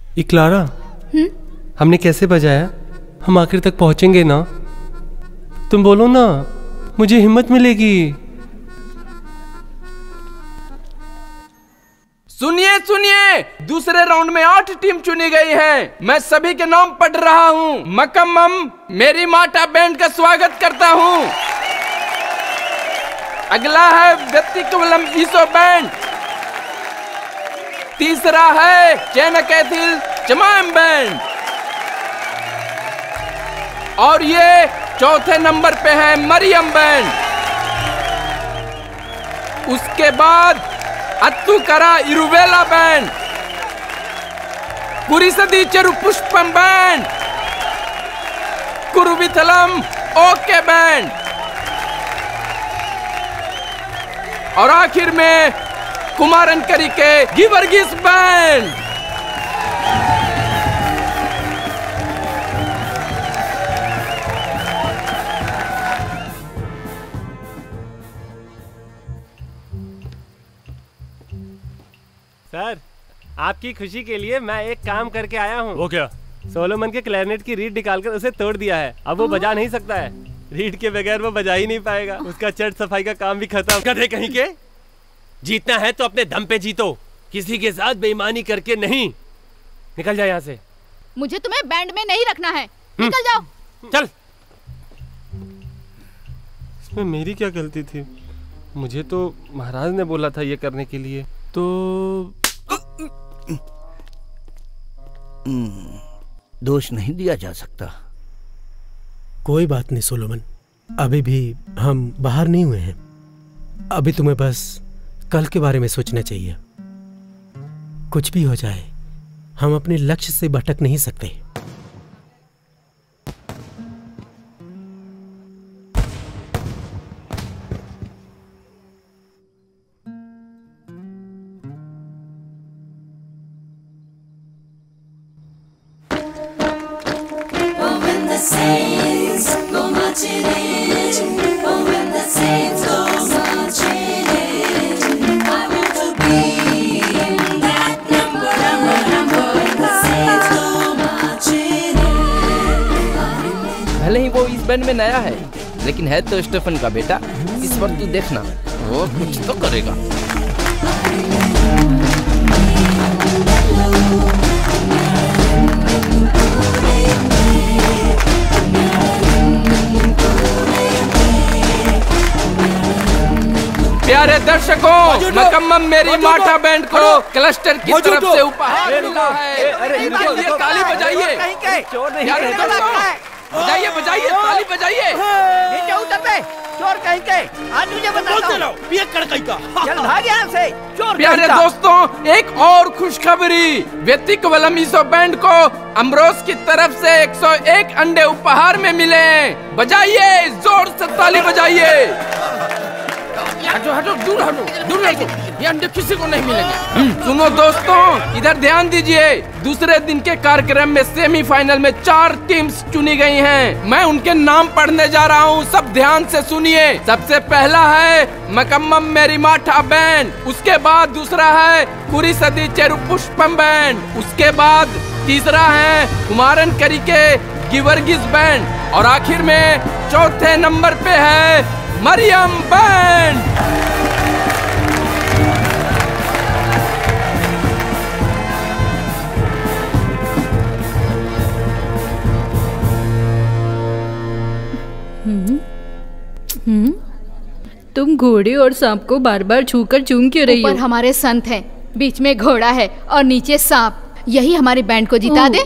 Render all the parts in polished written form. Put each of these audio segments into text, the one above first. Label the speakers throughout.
Speaker 1: ये क्लारा, हमने कैसे बजाया? हम आखिर तक पहुंचेंगे ना? तुम बोलो ना, मुझे हिम्मत मिलेगी।
Speaker 2: सुनिए सुनिए, दूसरे राउंड में 8 टीम चुनी गई है। मैं सभी के नाम पढ़ रहा हूँ। मकम्मम मेरी माटा बैंड का स्वागत करता हूँ। अगला है व्यतिकवलम ईसो बैंड। तीसरा है चैनकैथिल चमाम बैंड। और ये चौथे नंबर पे है मरियम बैंड। उसके बाद अत्तुकरा इरुवेला बैंड, कुरिसदी चरु पुष्पम बैंड, कुरुविथलम ओके बैंड और आखिर में कुमारनकरी के गिवर्गीस बैंड।
Speaker 1: सर, आपकी खुशी के लिए मैं एक काम करके आया हूँ।
Speaker 3: वो क्या?
Speaker 1: सोलोमन के क्लैरिनेट की रीड निकालकर उसे तोड़ दिया है। अब वो बजा नहीं सकता है। रीड के बगैर वो बजा ही नहीं पाएगा। उसका चट सफाई का काम भी खत्म।
Speaker 3: गधे कहीं के, जीतना है तो अपने दम पे जीतो, किसी के साथ बेईमानी करके नहीं।
Speaker 1: निकल जाए यहाँ से।
Speaker 4: मुझे तुम्हें बैंड में नहीं रखना है। निकल जाओ।
Speaker 3: चल।
Speaker 1: इसमें मेरी क्या गलती थी? मुझे तो महाराज ने बोला था ये करने के लिए। तो
Speaker 5: दोष नहीं दिया जा सकता।
Speaker 6: कोई बात नहीं सोलोमन, अभी भी हम बाहर नहीं हुए हैं। अभी तुम्हें बस कल के बारे में सोचना चाहिए। कुछ भी हो जाए, हम अपने लक्ष्य से भटक नहीं सकते।
Speaker 2: भले ही वो इस बैंड में नया है, लेकिन है तो स्टेफन का बेटा। इस पर तू देखना, वो कुछ तो करेगा। प्यारे दर्शकों, मकम्मम मेरी माटा बैंड को क्लस्टर की तरफ से उपहार मिला है। ये ताली बजाइए। बजाइए बजाइए, ताली बजाइए।
Speaker 5: नीचे उतर बे, चोर कहीं के। आज मुझे बताता हूँ। चल भाग यहाँ से, चोर।
Speaker 2: प्यारे दोस्तों, एक और खुशखबरी। व्यतिकवलम ईसो बैंड को अमरोस की तरफ से 101 अंडे उपहार में मिले। बजाइए, जोर से ताली बजाइए। हटो हटो, दूर हटो, दूर हटो। ये अंडे किसी को नहीं मिलेंगे। सुनो दोस्तों, इधर ध्यान दीजिए। दूसरे दिन के कार्यक्रम में सेमीफाइनल में 4 टीम्स चुनी गई हैं। मैं उनके नाम पढ़ने जा रहा हूँ, सब ध्यान से सुनिए। सबसे पहला है मकम्मम मेरी माठा बैंड। उसके बाद दूसरा है कुरिसदी चेरु पुष्पम बैंड। उसके बाद तीसरा है कुमारनकरी के गिवर्गीस बैंड। और आखिर में चौथे नंबर पे है मरियम बैंड।
Speaker 7: तुम घोड़े और सांप को बार बार छूकर चूम क्यों रही हो?
Speaker 4: ऊपर हमारे संत हैं, बीच में घोड़ा है और नीचे सांप। यही हमारे बैंड को जिता दे।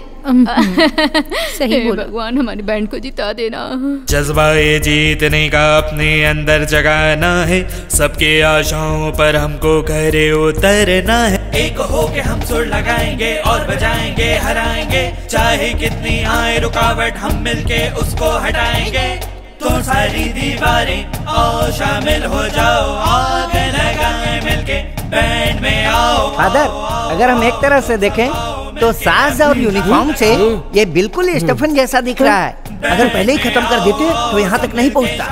Speaker 7: सही बोला।
Speaker 4: भगवान, हमारी बैंड को जिता देना।
Speaker 8: जज्बा ये जीतने का अपने अंदर जगाना है। सबके आशाओं पर हमको खरे उतरना है। एक होके हम सुर लगाएंगे और बजाएंगे, हराएंगे। चाहे कितनी आए रुकावट, हम मिलके उसको हटाएंगे। तो सारी दीवारें और शामिल हो जाओ, आग लगाएं मिलके, बैंड में आओ।
Speaker 5: फादर, अगर हम एक तरह से देखें तो साज और यूनिफॉर्म से ये बिल्कुल स्टेफन जैसा दिख रहा है। अगर पहले ही खत्म कर देते तो यहाँ तक नहीं पहुँचता।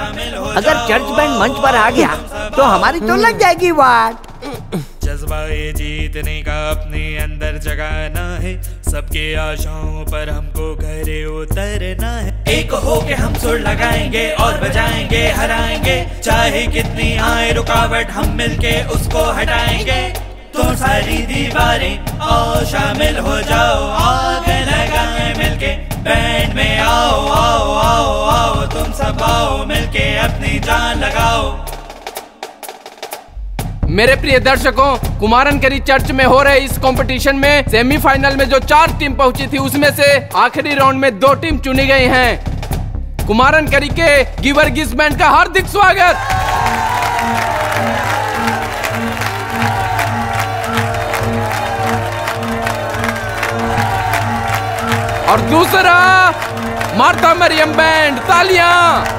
Speaker 5: अगर चर्च बैंड मंच पर आ गया तो हमारी तो लग जाएगी वाट।
Speaker 8: जज्बा ये जीतने का अपने अंदर जगाना है, सबके आशाओं पर हमको खरे उतरना है। एक हो के हम सुर लगाएंगे और बजाएंगे, हराएंगे चाहे कितनी आए रुकावट, हम मिलके उसको हटाएंगे। तो सारी दीवारें आओ शामिल हो जाओ, आग लगाएं मिलके बैंड में, आओ आओ आओ आओ तुम सब आओ मिलके अपनी जान लगाओ।
Speaker 2: मेरे प्रिय दर्शकों, कुमारन करी चर्च में हो रहे इस कंपटीशन में सेमीफाइनल में जो 4 टीम पहुंची थी उसमें से आखिरी राउंड में 2 टीम चुनी गई हैं। कुमारन करी के गिवर्गीस बैंड का हार्दिक स्वागत। और दूसरा मार्था मरियम बैंड, तालियां।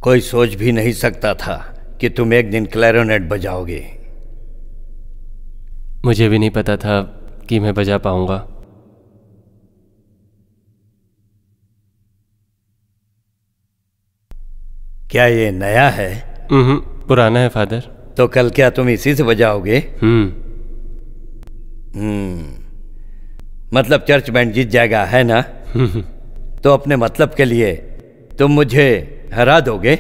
Speaker 5: कोई सोच भी नहीं सकता था कि तुम एक दिन क्लैरिनेट बजाओगे।
Speaker 1: मुझे भी नहीं पता था कि मैं बजा पाऊंगा।
Speaker 5: क्या ये नया है?
Speaker 1: पुराना है फादर।
Speaker 5: तो कल क्या तुम इसी से बजाओगे? मतलब चर्च बैंड जीत जाएगा, है ना? तो अपने मतलब के लिए तुम मुझे हरा दोगे?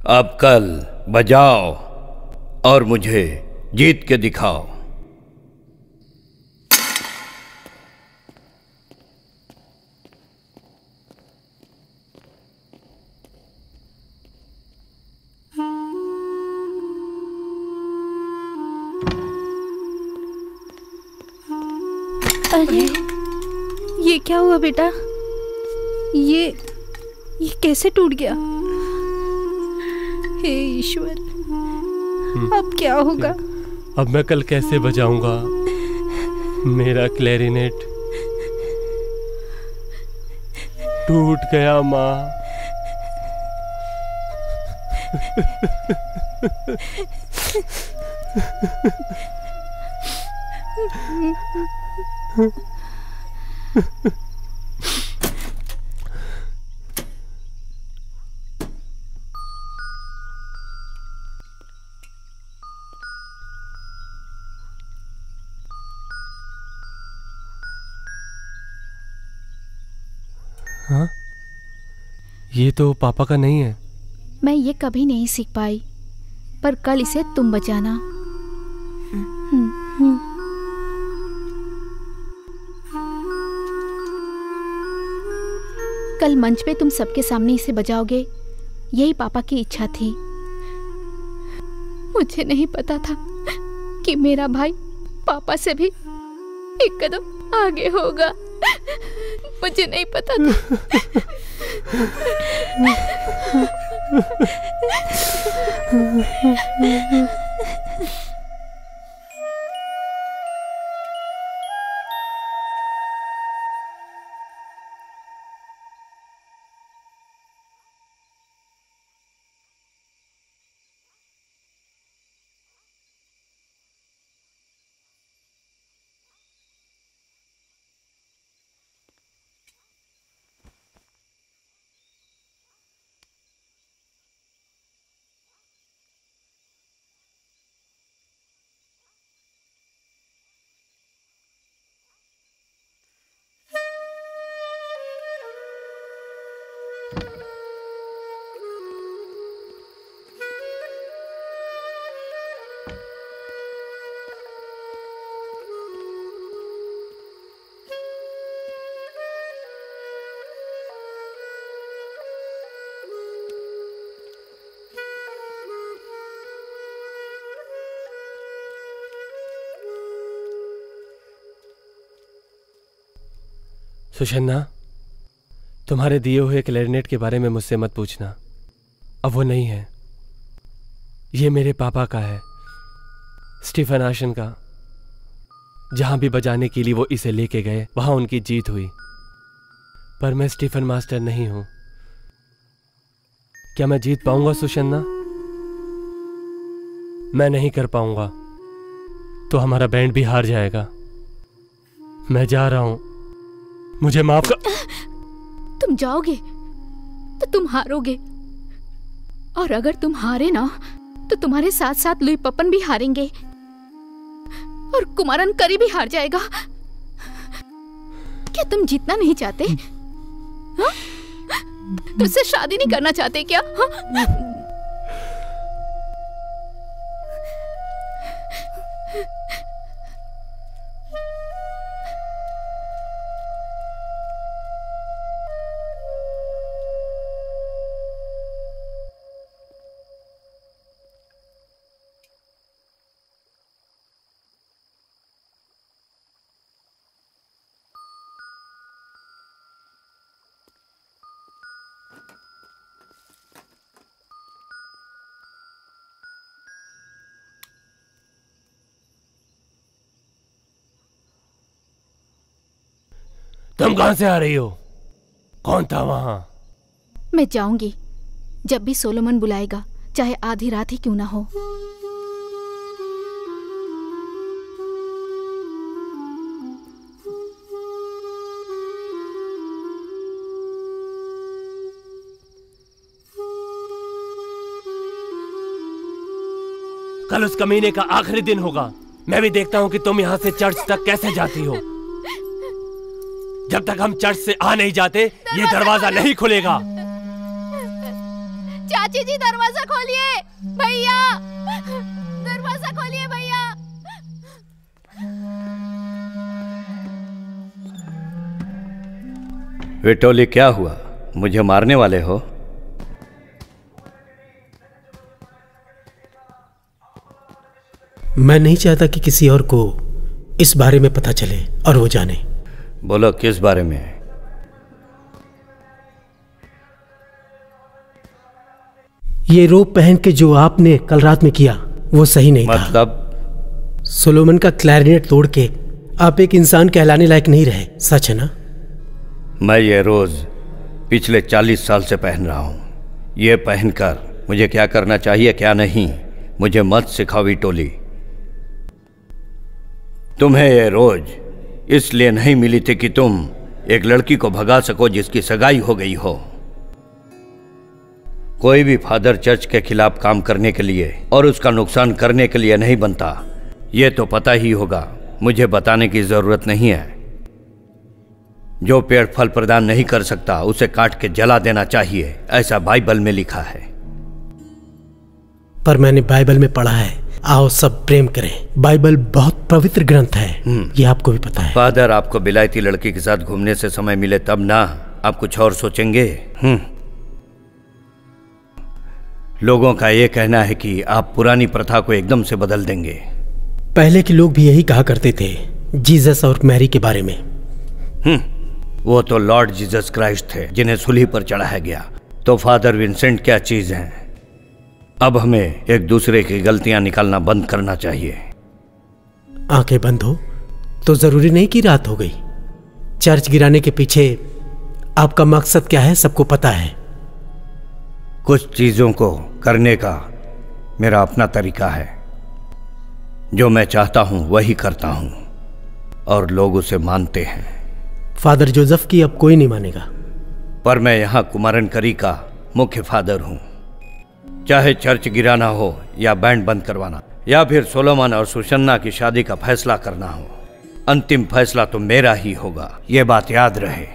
Speaker 5: अब कल बजाओ और मुझे जीत के दिखाओ।
Speaker 7: अरे ये क्या हुआ बेटा? ये कैसे टूट गया? हे ईश्वर, अब क्या होगा?
Speaker 1: अब मैं कल कैसे बजाऊंगा मेरा क्लैरिनेट? टूट गया माँ। हाँ? ये तो पापा का नहीं है।
Speaker 4: मैं ये कभी नहीं सीख पाई, पर कल इसे तुम बजाना। कल मंच पे तुम सबके सामने इसे बजाओगे, यही पापा की इच्छा थी। मुझे नहीं पता था कि मेरा भाई पापा से भी एक कदम आगे होगा। मुझे नहीं पता था।
Speaker 1: सुषन्ना, तुम्हारे दिए हुए क्लैरिनेट के बारे में मुझसे मत पूछना। अब वो नहीं है। ये मेरे पापा का है, स्टीफन आशन का। जहां भी बजाने के लिए वो इसे लेके गए वहां उनकी जीत हुई। पर मैं स्टीफन मास्टर नहीं हूं। क्या मैं जीत पाऊंगा सुषन्ना? मैं नहीं कर पाऊंगा तो हमारा बैंड भी हार जाएगा। मैं जा रहा हूं, मुझे माफ कर।
Speaker 4: तुम जाओगे तो तुम हारोगे, और अगर तुम हारे ना तो तुम्हारे साथ साथ लुई पपन भी हारेंगे और कुमारन करी भी हार जाएगा। क्या तुम जीतना नहीं चाहते? हाँ? तुझसे शादी नहीं करना चाहते क्या? हाँ?
Speaker 1: तुम कहां से आ रही हो? कौन था वहां?
Speaker 4: मैं जाऊंगी जब भी सोलोमन बुलाएगा, चाहे आधी रात ही क्यों ना हो।
Speaker 1: कल उस कमीने का आखिरी दिन होगा। मैं भी देखता हूं कि तुम यहां से चर्च तक कैसे जाती हो। जब तक हम चर्च से आ नहीं जाते ये दरवाजा नहीं खुलेगा।
Speaker 4: चाची जी दरवाजा खोलिए भैया, दरवाजा खोलिए भैया।
Speaker 9: विटोली, क्या हुआ? मुझे मारने वाले हो?
Speaker 6: मैं नहीं चाहता कि किसी और को इस बारे में पता चले और वो जाने।
Speaker 9: बोलो, किस बारे में?
Speaker 6: ये रोब पहन के जो आपने कल रात में किया वो सही नहीं था।
Speaker 9: मतलब?
Speaker 6: सोलोमन का क्लैरिनेट तोड़ के आप एक इंसान कहलाने लायक नहीं रहे, सच है ना?
Speaker 9: मैं ये रोज पिछले 40 साल से पहन रहा हूं। ये पहनकर मुझे क्या करना चाहिए क्या नहीं मुझे मत सिखाओ विटोली। तुम्हें ये रोज इसलिए नहीं मिली थी कि तुम एक लड़की को भगा सको जिसकी सगाई हो गई हो। कोई भी फादर चर्च के खिलाफ काम करने के लिए और उसका नुकसान करने के लिए नहीं बनता। ये तो पता ही होगा, मुझे बताने की जरूरत नहीं है। जो पेड़ फल प्रदान नहीं कर सकता उसे काट के जला देना चाहिए, ऐसा बाइबल में लिखा है।
Speaker 6: पर मैंने बाइबल में पढ़ा है, आओ सब प्रेम करें। बाइबल बहुत पवित्र ग्रंथ है, ये आपको भी पता है।
Speaker 9: फादर, आपको बिलायती लड़की के साथ घूमने से समय मिले तब ना, आप कुछ और सोचेंगे। लोगों का ये कहना है कि आप पुरानी प्रथा को एकदम से बदल देंगे।
Speaker 6: पहले के लोग भी यही कहा करते थे जीसस और मैरी के बारे में।
Speaker 9: वो तो लॉर्ड जीसस क्राइस्ट थे जिन्हें सूली पर चढ़ाया गया। तो फादर विंसेंट क्या चीज हैं? अब हमें एक दूसरे की गलतियां निकालना बंद करना चाहिए।
Speaker 6: आंखें बंद हो तो जरूरी नहीं कि रात हो गई। चर्च गिराने के पीछे आपका मकसद क्या है सबको पता है।
Speaker 9: कुछ चीजों को करने का मेरा अपना तरीका है। जो मैं चाहता हूं वही करता हूं और लोग उसे मानते हैं।
Speaker 6: फादर जोसेफ की अब कोई नहीं मानेगा।
Speaker 9: पर मैं यहां कुमारन करी का मुख्य फादर हूं। चाहे चर्च गिराना हो या बैंड बंद करवाना या फिर सोलोमन और सुषन्ना की शादी का फैसला करना हो, अंतिम फैसला तो मेरा ही होगा। ये बात याद रहे।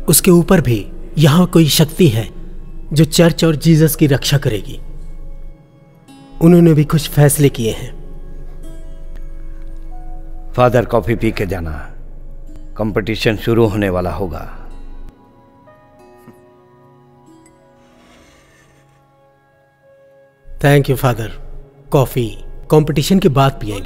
Speaker 6: उसके ऊपर भी यहाँ कोई शक्ति है जो चर्च और जीसस की रक्षा करेगी। उन्होंने भी कुछ फैसले किए हैं।
Speaker 9: फादर, कॉफी पी के जाना, कंपटीशन शुरू होने वाला होगा।
Speaker 6: Thank you father. Coffee competition के बाद पिएंगे।